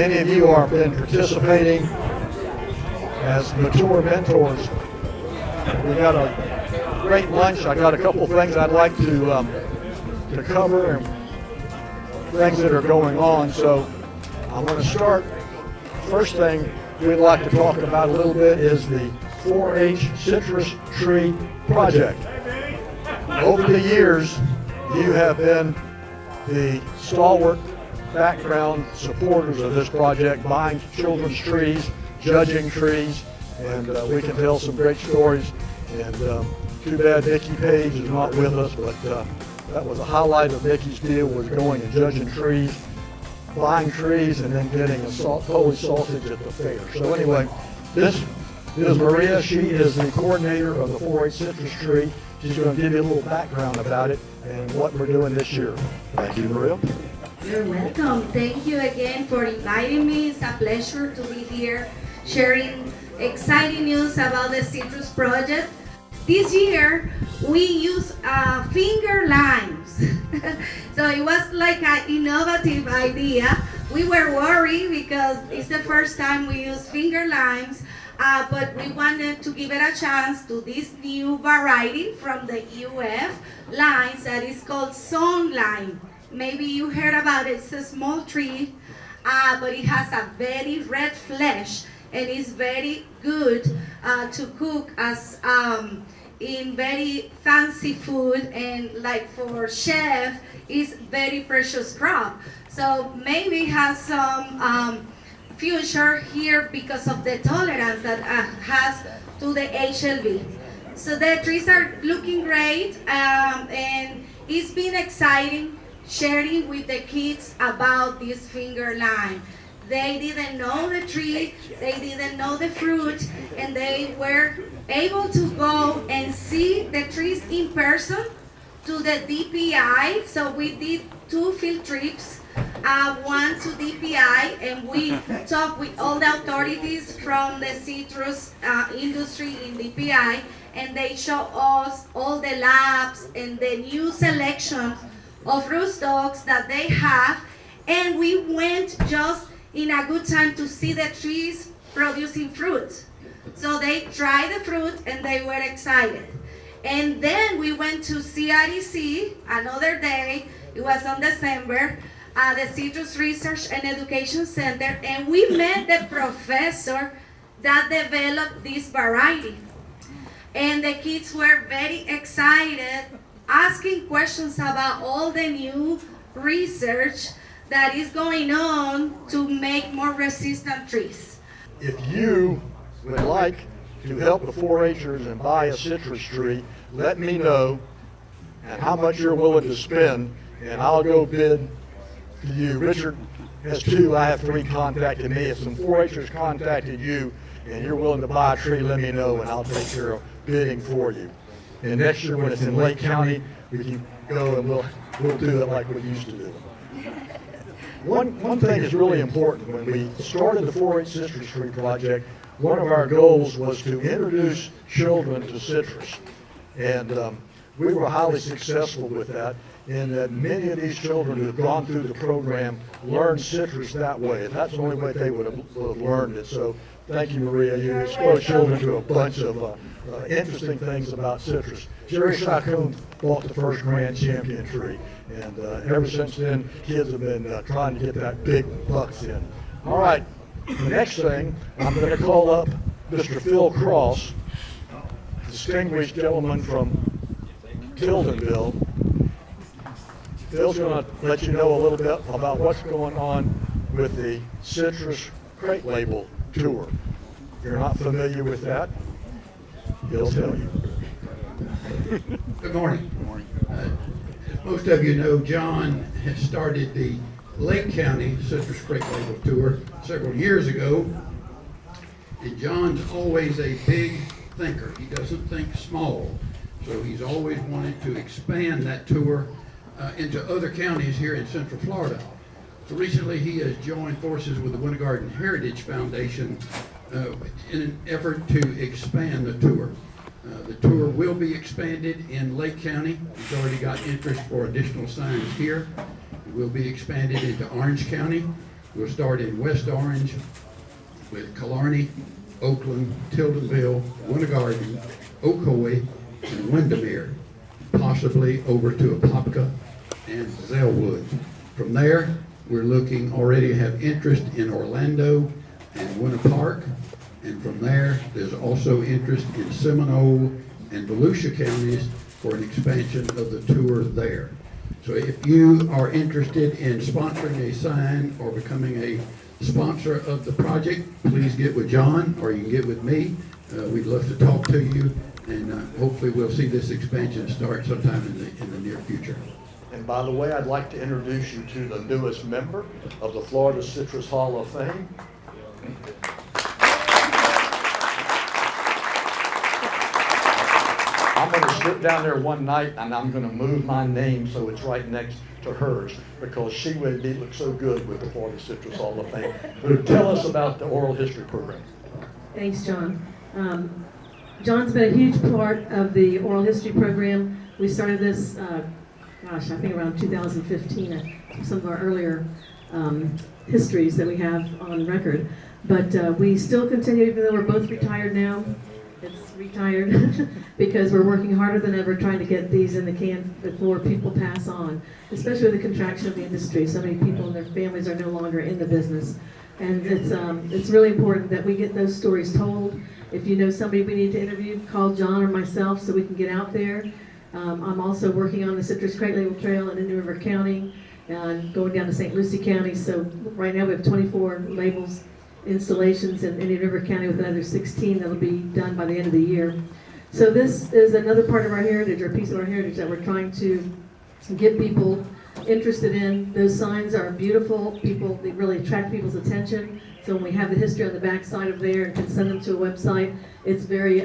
Many of you have been participating as mature mentors. We got a great lunch. I got a couple things I'd like to cover and things that are going on. So I'm going to start. First thing we'd like to talk about a little bit is the 4-H citrus tree project. Over the years, you have been the stalwart background supporters of this project, buying children's trees, judging trees, and we can tell some great stories. And too bad Nikki Page is not with us, but that was a highlight of Nikki's deal, was going and judging trees, buying trees, and then getting a Polish sausage at the fair. So anyway, this is Maria. She is the coordinator of the 4-H citrus tree. She's going to give you a little background about it and what we're doing this year. Thank you, Maria. You're welcome. Thank you again for inviting me. It's a pleasure to be here sharing exciting news about the citrus project. This year we use finger limes. So it was like an innovative idea. We were worried because it's the first time we use finger limes, but we wanted to give it a chance to this new variety from the UF lines that is called sun lime. Maybe you heard about it. It's a small tree, but it has a very red flesh, and it's very good to cook as in very fancy food, and like for chef, it's very precious crop. So maybe has some future here because of the tolerance that has to the HLV. So the trees are looking great, and it's been exciting sharing with the kids about this finger lime. They didn't know the tree, they didn't know the fruit, and they were able to go and see the trees in person to the DPI. So we did 2 field trips, one to DPI, and we talked with all the authorities from the citrus industry in DPI, and they showed us all the labs and the new selection of rootstocks that they have, and we went just in a good time to see the trees producing fruit. So they tried the fruit and they were excited. And then we went to CREC another day. It was on December, the Citrus Research and Education Center, and we met the professor that developed this variety. And the kids were very excited, asking questions about all the new research that is going on to make more resistant trees. If you would like to help the 4-Hers and buy a citrus tree, let me know and how much you're willing to spend, and I'll go bid for you. Richard has 2, I have 3 contacted me. If some 4-Hers contacted you and you're willing to buy a tree, let me know and I'll take care of bidding for you. And next year when it's in Lake County, we can go and we'll do it like we used to do. One thing is really important. When we started the 4-H citrus tree project, one of our goals was to introduce children to citrus. And we were highly successful with that, in that many of these children who have gone through the program learned citrus that way. And that's the only way they would have learned it. So thank you, Maria. You exposed children to a bunch of interesting things about citrus. Jerry Chacon bought the first grand champion tree. And ever since then, kids have been trying to get that big bucks in. All right, the next thing, I'm going to call up Mr. Phil Cross, distinguished gentleman from Tildenville. Phil's going to let you know a little bit about what's going on with the Citrus Crate Label Tour. If you're not familiar with that, he'll tell you. Good morning. Good morning. As most of you know, John has started the Lake County Citrus Crate Label Tour several years ago. And John's always a big thinker. He doesn't think small. So he's always wanted to expand that tour into other counties here in Central Florida. So recently he has joined forces with the Winter Garden Heritage Foundation in an effort to expand the tour. The tour will be expanded in Lake County. We've already got interest for additional signs here. It will be expanded into Orange County, We'll start in West Orange with Killarney, Oakland, Tildenville, Winter Garden, Ocoee, and Windermere, possibly over to Apopka and Zellwood. From there, we're looking, already have interest in Orlando and Winter Park, and from there, there's also interest in Seminole and Volusia counties for an expansion of the tour there. So if you are interested in sponsoring a sign or becoming a sponsor of the project, please get with John or you can get with me. We'd love to talk to you, and hopefully we'll see this expansion start sometime in the near future. And by the way, I'd like to introduce you to the newest member of the Florida Citrus Hall of Fame. I'm going to sit down there one night and I'm going to move my name so it's right next to hers, because she would look so good with the Florida Citrus Hall of Fame. But tell us about the oral history program. Thanks, John. John's been a huge part of the oral history program. We started this, I think around 2015, some of our earlier histories that we have on record. But we still continue, even though we're both retired now. It's retired because we're working harder than ever trying to get these in the can before people pass on, especially with the contraction of the industry. So many people and their families are no longer in the business. And it's really important that we get those stories told. If you know somebody we need to interview, call John or myself so we can get out there. I'm also working on the Citrus Crate Label Trail in Indian River County and going down to St. Lucie County. So right now we have 24 labels installations in Indian River County with another 16 that'll be done by the end of the year. So this is another part of our heritage, or piece of our heritage that we're trying to get people interested in. Those signs are beautiful. They really attract people's attention. So when we have the history on the back side of there and can send them to a website, it's very,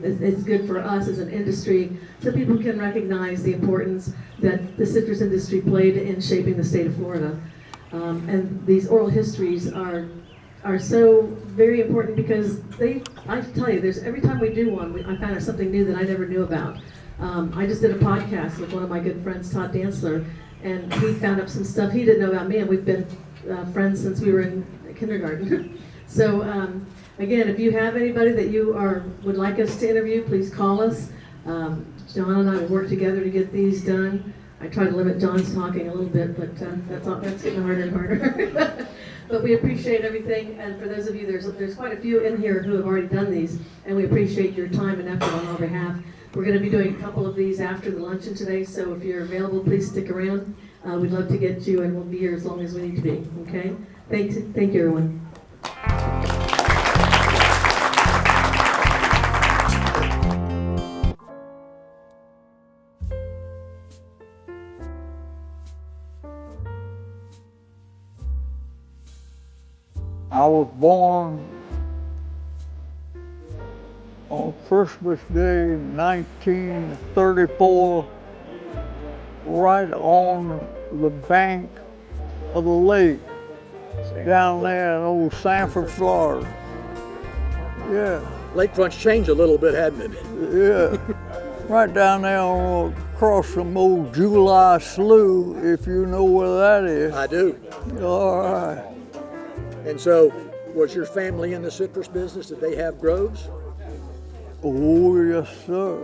it's good for us as an industry so people can recognize the importance that the citrus industry played in shaping the state of Florida. And these oral histories are so very important because I tell you, every time we do one, I find out something new that I never knew about. I just did a podcast with one of my good friends, Todd Dantzler, and he found out some stuff he didn't know about me, and we've been friends since we were in kindergarten. So again, if you have anybody that you would like us to interview, please call us. John and I will work together to get these done. I try to limit John's talking a little bit, but that's getting harder and harder. But we appreciate everything, and for those of you, there's quite a few in here who have already done these, and we appreciate your time and effort on our behalf. We're going to be doing a couple of these after the luncheon today, so if you're available, please stick around. We'd love to get you, and we'll be here as long as we need to be, okay? Thank you, everyone. I was born on Christmas Day, 1934, right on the bank of the lake down there in old Sanford, Florida. Yeah. Lakefront's changed a little bit, hadn't it? Yeah. Right down there across from old July Slough, if you know where that is. I do. All right. And so, was your family in the citrus business? Did they have groves? Oh, yes, sir.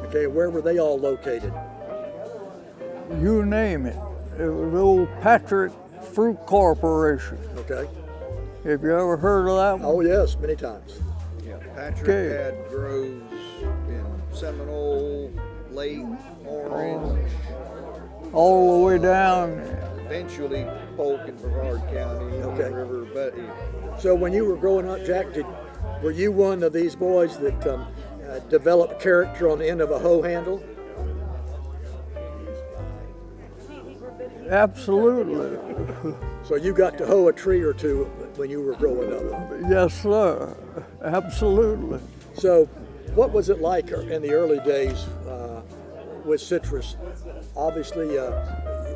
Okay, where were they all located? You name it. It was old Patrick Fruit Corporation. Okay. Have you ever heard of that one? Oh, yes, many times. Yeah, Patrick had groves in Seminole, Lake, Orange. All the way down. Eventually Polk and Brevard County, Okay. River, but So when you were growing up, Jack, were you one of these boys that developed character on the end of a hoe handle? Absolutely. So you got to hoe a tree or two when you were growing up. Yes, sir. Absolutely. So what was it like in the early days with citrus? Obviously,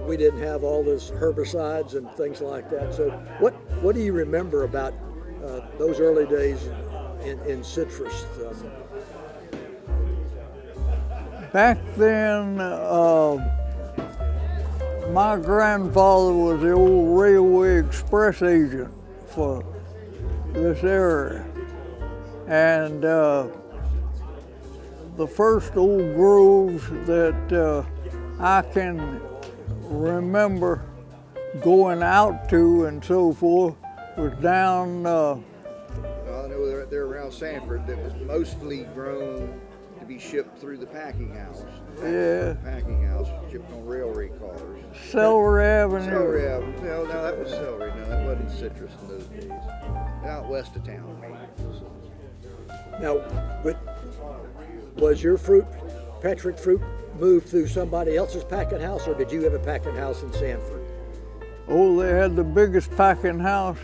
we didn't have all this herbicides and things like that. So what do you remember about those early days in citrus? Back then, my grandfather was the old railway express agent for this area. And the first old groves that I can remember going out to and so forth was down I know they're around Sanford that was mostly grown to be shipped through the packing house. Yeah. Packing house, shipped on railway cars. Celery Avenue. Celery Avenue. No, that was celery. No, that wasn't citrus in those days. Out west of town, maybe. Now, but was your Patrick fruit, moved through somebody else's packing house, or did you have a packing house in Sanford? Oh, they had the biggest packing house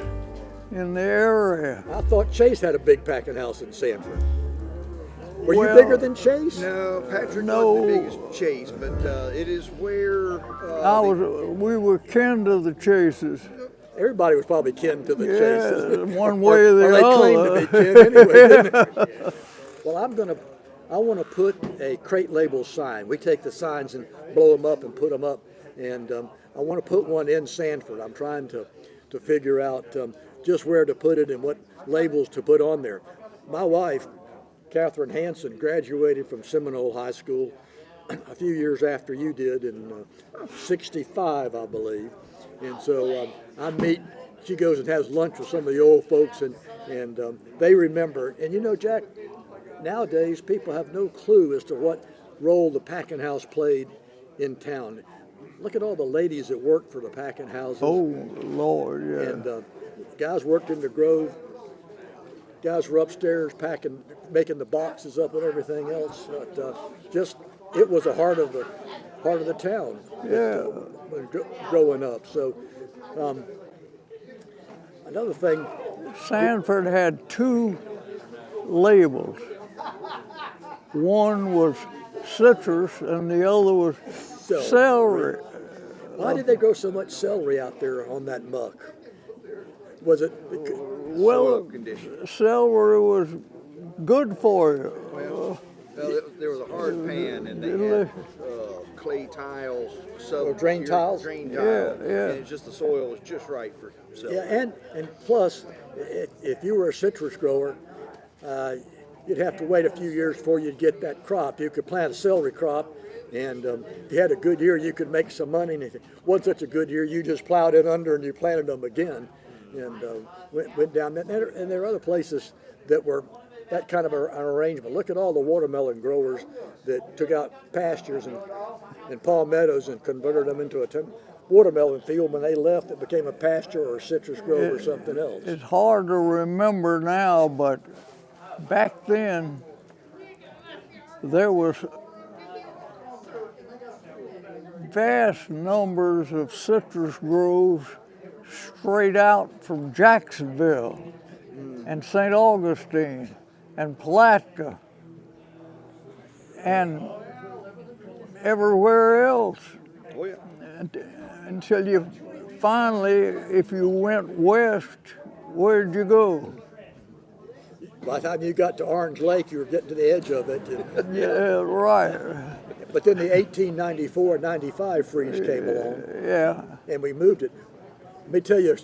in the area. I thought Chase had a big packing house in Sanford. Were Well, you bigger than Chase? No, Patrick No. wasn't the biggest Chase, but it is where We were kin to the Chases. Everybody was probably kin to the Yeah, Chases. one way or the they other. claimed to be kin anyway, didn't they? Well, I want to put a crate label sign. We take the signs and blow them up and put them up, and I want to put one in Sanford. I'm trying to figure out just where to put it and what labels to put on there. My wife, Catherine Hanson, graduated from Seminole High School a few years after you did in '65, I believe. And so she goes and has lunch with some of the old folks, and they remember. And you know, Jack, nowadays people have no clue as to what role the packing house played in town. Look at all the ladies that worked for the packing houses. Oh, Lord, yeah. And guys worked in the Grove. Guys were upstairs packing, making the boxes up and everything else. But it was a heart of the town. Yeah. Growing up. So another thing. Sanford had two labels. One was citrus and the other was celery. Why did they grow so much celery out there on that muck? Was it? Well, conditions. celery was good for you. Well, there was a hard pan, and they had clay tiles, drain tiles? Drain Yeah, tiles. yeah. And it's just the soil was just right for celery. Yeah, and plus, if you were a citrus grower, you'd have to wait a few years before you'd get that crop. You could plant a celery crop, and if you had a good year, you could make some money. And if it wasn't such a good year, you just plowed it under and you planted them again, and went down that. And there are other places that were that kind of an arrangement. Look at all the watermelon growers that took out pastures and palmettos and converted them into a watermelon field. When they left, it became a pasture or a citrus grove or something else. It's hard to remember now, but back then there was vast numbers of citrus groves straight out from Jacksonville and St. Augustine and Palatka and everywhere else. Oh, yeah. Until you finally, if you went west, where'd you go? By the time you got to Orange Lake, you were getting to the edge of it. Yeah, right. But then the 1894-95 freeze came along, Yeah. and we moved it. Let me tell you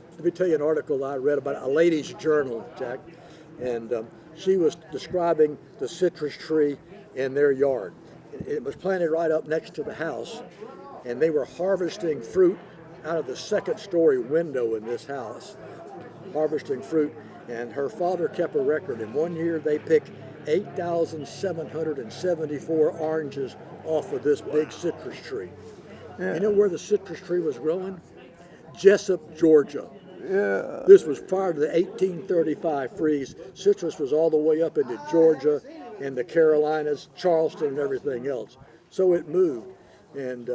an article I read about a lady's journal, Jack, and she was describing the citrus tree in their yard. It was planted right up next to the house, and they were harvesting fruit out of the second-story window in this house, harvesting fruit. And her father kept a record. In 1 year, they picked 8,774 oranges off of this big citrus tree. Yeah. You know where the citrus tree was growing? Jessup, Georgia. Yeah. This was prior to the 1835 freeze. Citrus was all the way up into Georgia and the Carolinas, Charleston, and everything else. So it moved. And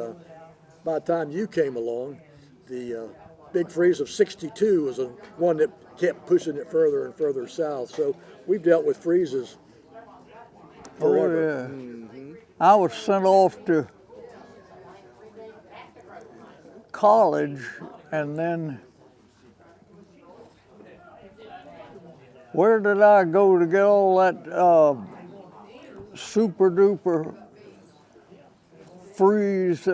by the time you came along, the big freeze of '62 was the one that kept pushing it further and further south. So we've dealt with freezes forever. Oh, yeah. I was sent off to college, and then where did I go to get all that super duper freeze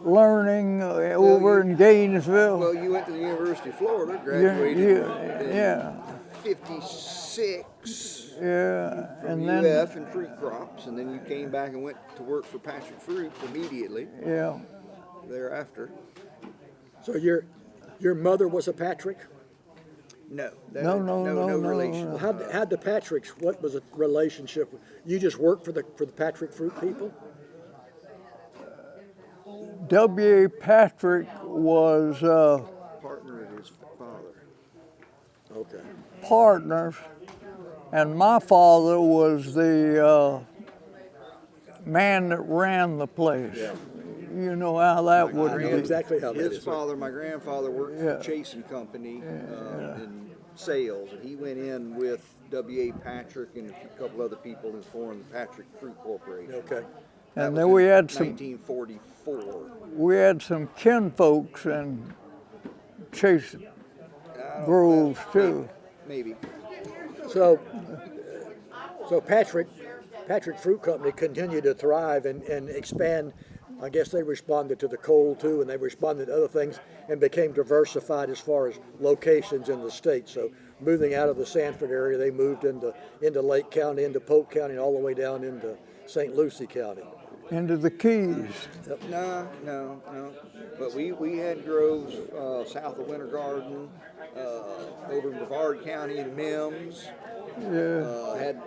learning over in Gainesville. Well, you went to the University of Florida, Yeah, graduated yeah, in 56 yeah, from and UF then and fruit crops, and then you came back and went to work for Patrick Fruit immediately yeah, thereafter. So your mother was a Patrick? No, No, no, relation. no. How'd the Patricks, what was the relationship? You just worked for the Patrick Fruit people? W.A. Patrick was Partner of his father. Okay. partners, and my father was the man that ran the place. You know how that would be. Exactly how that His is. father, my grandfather, worked Yeah. for Chase and Company in sales, and he went in with W.A. Patrick and a couple other people and formed the Patrick Fruit Corporation. Okay. That And was then we in had some 1944. we had some kinfolks in Chase Groves too. Maybe. So Patrick Fruit Company continued to thrive and expand. I guess they responded to the coal too, and they responded to other things and became diversified as far as locations in the state. So moving out of the Sanford area, they moved into Lake County, into Polk County, and all the way down into St. Lucie County. Into the Keys. No. But we had groves south of Winter Garden, over in Brevard County in Mims. Yeah. Had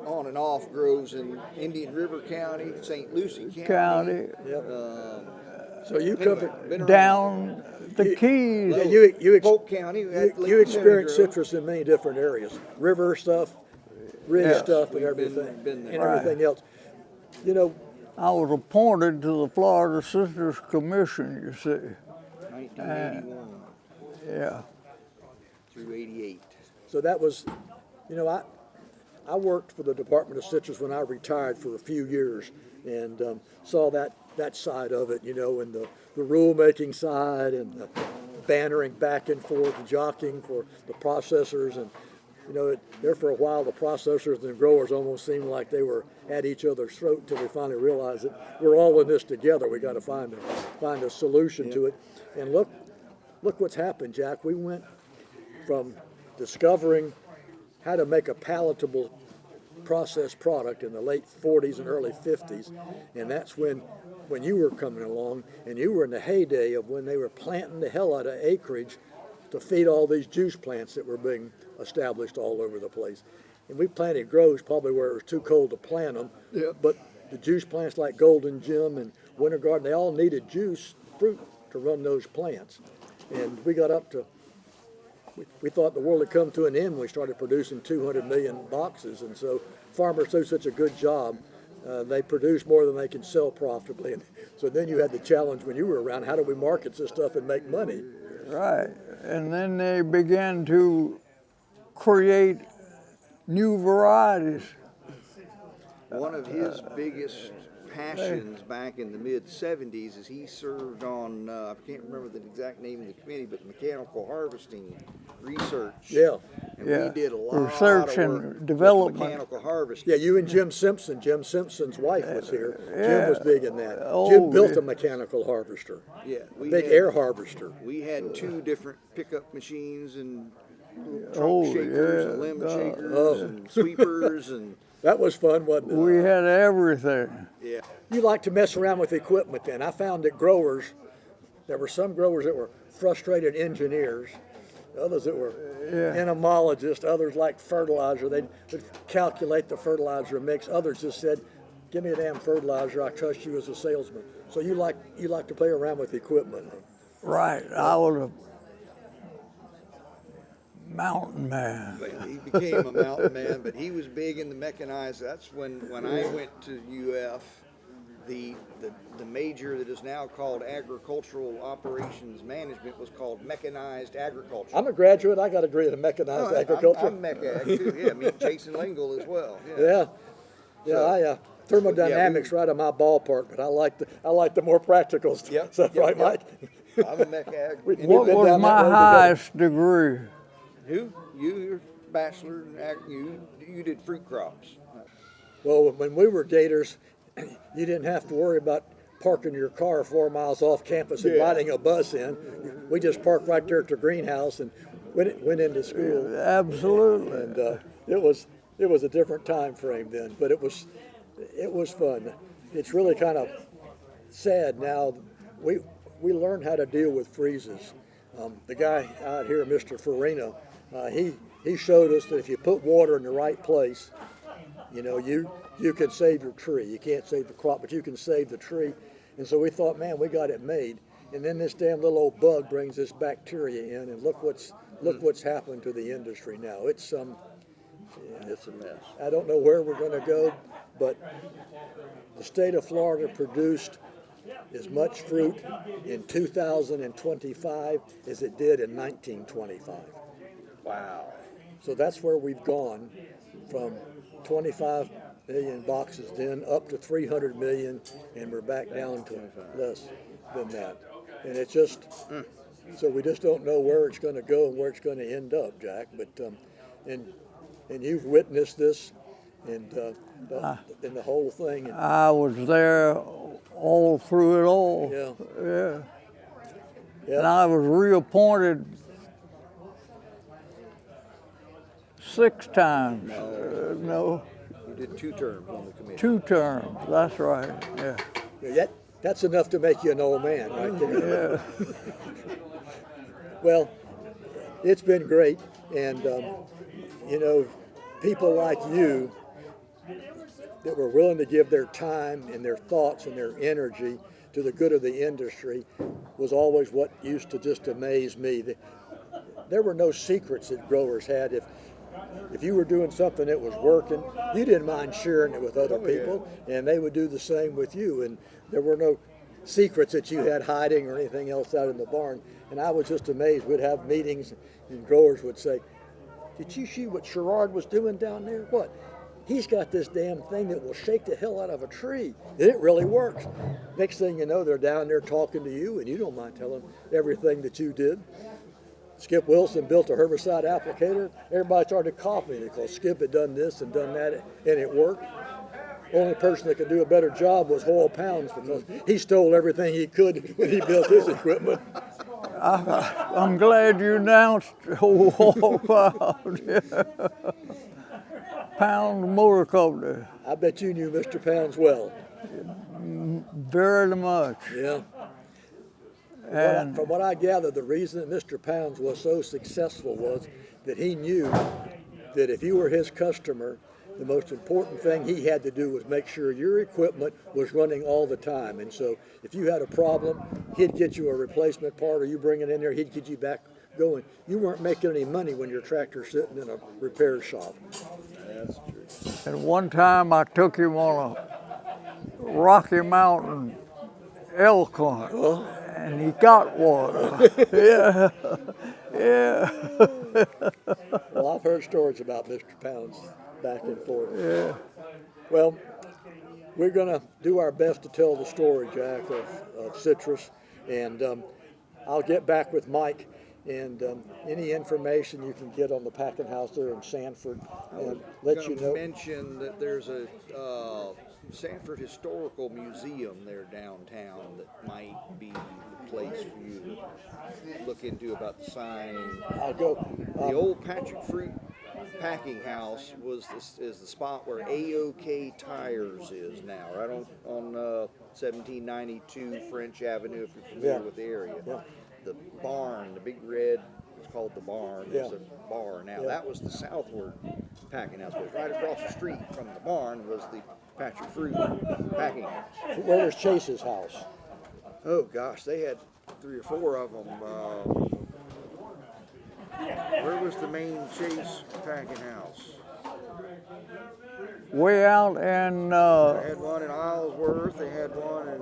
on and off groves in Indian River County, St. Lucie County. Yep. So you covered Been around. Down the Keys. Yeah, you Polk County. We had Lake you experienced Grove. citrus in many different areas, river stuff, ridge Yes. stuff, and We've everything, been there. and everything else. You know, I was appointed to the Florida Citrus Commission, you see. 1981 Yeah. through 88. so that was, you know, I worked for the Department of Citrus when I retired for a few years, and saw that side of it, you know, and the rulemaking side and the bannering back and forth, and jockeying for the processors, and you know, there for a while the processors and the growers almost seemed like they were at each other's throat until they finally realized that we're all in this together. We got to find a solution to it. And look what's happened, Jack. We went from discovering how to make a palatable processed product in the late 40s and early 50s, and that's when you were coming along, and you were in the heyday of when they were planting the hell out of acreage to feed all these juice plants that were being established all over the place. And we planted groves probably where it was too cold to plant them, but the juice plants like Golden Gem and Winter Garden, they all needed juice fruit to run those plants. And we got up to, we thought the world had come to an end when we started producing 200 million boxes. And so farmers do such a good job. They produce more than they can sell profitably. And so then you had the challenge when you were around, how do we market this stuff and make money? Right. And then they began to create new varieties. One of his biggest passions back in the mid-'70s is he served on, I can't remember the exact name of the committee, but mechanical harvesting research. Yeah. And Yeah. we did a lot Research of and work with development. mechanical harvesting. Yeah, you and Jim Simpson. Jim Simpson's wife was here. Yeah. Jim was big in that. Oh, Jim built yeah. a mechanical harvester, Yeah, we big had, air harvester. We had 2 different pickup machines and trunk Oh, shakers yeah, and limb God. shakers and sweepers and That was fun, wasn't it? We had everything. yeah. You like to mess around with equipment then. I found that there were some growers that were frustrated engineers, others that were entomologists, others like fertilizer. They'd calculate the fertilizer mix. Others just said, give me a damn fertilizer, I trust you as a salesman. So you like to play around with equipment. Right. I was a mountain man. But he became a mountain man, but he was big in the mechanized. That's when I went to UF, the major that is now called agricultural operations management was called mechanized agriculture. I'm a graduate. I got a degree in mechanized agriculture. I'm mech ag too. Yeah, me and Jason Lingle as well. Yeah. Yeah. Thermodynamics right in my ballpark, but I like the more practical stuff, right, Mike? I'm a mech ag. What been was down that my road together. highest degree? Who? You're bachelor in ag. You did fruit crops. Well, when we were gators, you didn't have to worry about parking your car 4 miles off campus and riding a bus in. We just parked right there at the greenhouse and went into school. Absolutely. And it was a different time frame then, but it was fun. It's really kind of sad now. We learned how to deal with freezes. The guy out here, Mr. Farina, he showed us that if you put water in the right place, you can save your tree. You can't save the crop, but you can save the tree. And so we thought, man, we got it made. And then this damn little old bug brings this bacteria in, and look what's happened to the industry now. It's a mess. I don't know where we're going to go, but the state of Florida produced as much fruit in 2025 as it did in 1925. Wow. So that's where we've gone from 25 million boxes then up to 300 million, and we're back down to less than that. And it's just, so we just don't know where it's going to go and where it's going to end up, Jack. But and you've witnessed this, and the whole thing. And, I was there all through it all. Yeah. And I was reappointed 6 times. No, You did 2 terms on the committee. 2 terms. That's right. Yeah. That's enough to make you an old man right there. Yeah. Well, it's been great, and people like you that were willing to give their time and their thoughts and their energy to the good of the industry was always what used to just amaze me. There were no secrets that growers had. If you were doing something that was working, you didn't mind sharing it with other people, and they would do the same with you. And there were no secrets that you had hiding or anything else out in the barn. And I was just amazed. We'd have meetings, and growers would say, "Did you see what Sherrard was doing down there? What? He's got this damn thing that will shake the hell out of a tree. And it really works." Next thing you know, they're down there talking to you, and you don't mind telling them everything that you did. Skip Wilson built a herbicide applicator. Everybody started copying it because Skip had done this and done that, and it worked. Only person that could do a better job was Hoyle Pounds, because he stole everything he could when he built his equipment. I'm glad you announced Pound Motor Company. I bet you knew Mr. Pounds well. Very much. Yeah. And From what I gather, the reason that Mr. Pounds was so successful was that he knew that if you were his customer, the most important thing he had to do was make sure your equipment was running all the time. And so if you had a problem, he'd get you a replacement part, or you bring it in there, he'd get you back going. You weren't making any money when your tractor's sitting in a repair shop. That's true. And one time I took him on a Rocky Mountain elk hunt, and he got one. Yeah. Well, I've heard stories about Mr. Pounds back and forth. Yeah. Well, we're going to do our best to tell the story, Jack, of citrus, and I'll get back with Mike, and any information you can get on the packing house there in Sanford, and let you know. Mention that there's a Sanford Historical Museum there downtown that might be the place for you to look into about the sign. I'll go. The old Patrick Fruit packing house is the spot where AOK Tires is now, right on 1792 French Avenue, if you're familiar with the area. Yeah. The barn, the big red, it's called the barn. Yeah. It's a bar now. Yeah. That was the Southward packing house, but right across the street from the barn was the Patrick Fruit packing house. Where was Chase's house? Oh gosh, they had 3 or 4 of them. Where was the main Chase packing house? Way out in, They had one in Islesworth. They had one in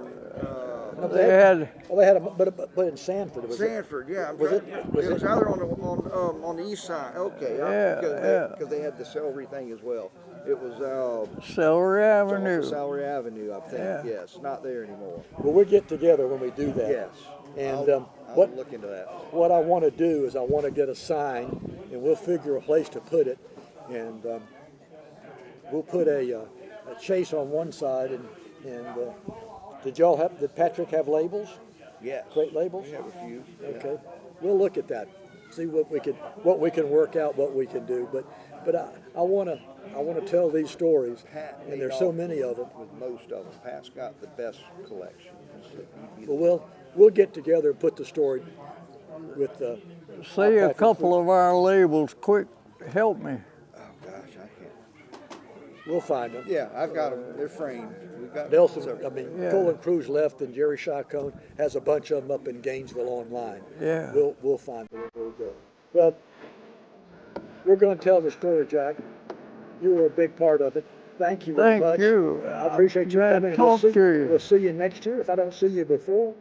they had, Oh, they had a, but in Sanford. It was Sanford. Yeah, Was it- was it was it- either on the east side. Okay, Yeah, because they had the celery thing as well. It was Celery Avenue. Celery Avenue, I think. Yeah. Yes, not there anymore. Well, we'll get together when we do that. Yes, And I'll what look into that. what I want to do is I want to get a sign, and we'll figure a place to put it, and we'll put a Chase on one side and Did Patrick have labels? Yes. Crate labels? We have a few. Okay, we'll look at that, see what we can work out, what we can do. But I want to tell these stories, Pat and made there's so off many of them. With most of them, Pat's got the best collection. But we'll get together and put the story with See a Patrick. couple of our labels. Quick, help me. Oh gosh, I can't. We'll find them. Yeah, I've got them. They're framed. We've got Nelson, several. I mean, Yeah. Colin Cruz left, and Jerry Chacon has a bunch of them up in Gainesville online. Yeah. We'll find them. We'll go. Well, we're going to tell the story, Jack. You were a big part of it. Thank you very Thank much. you. I appreciate you Glad coming. to talk to you. We'll see you next year. If I don't see you before,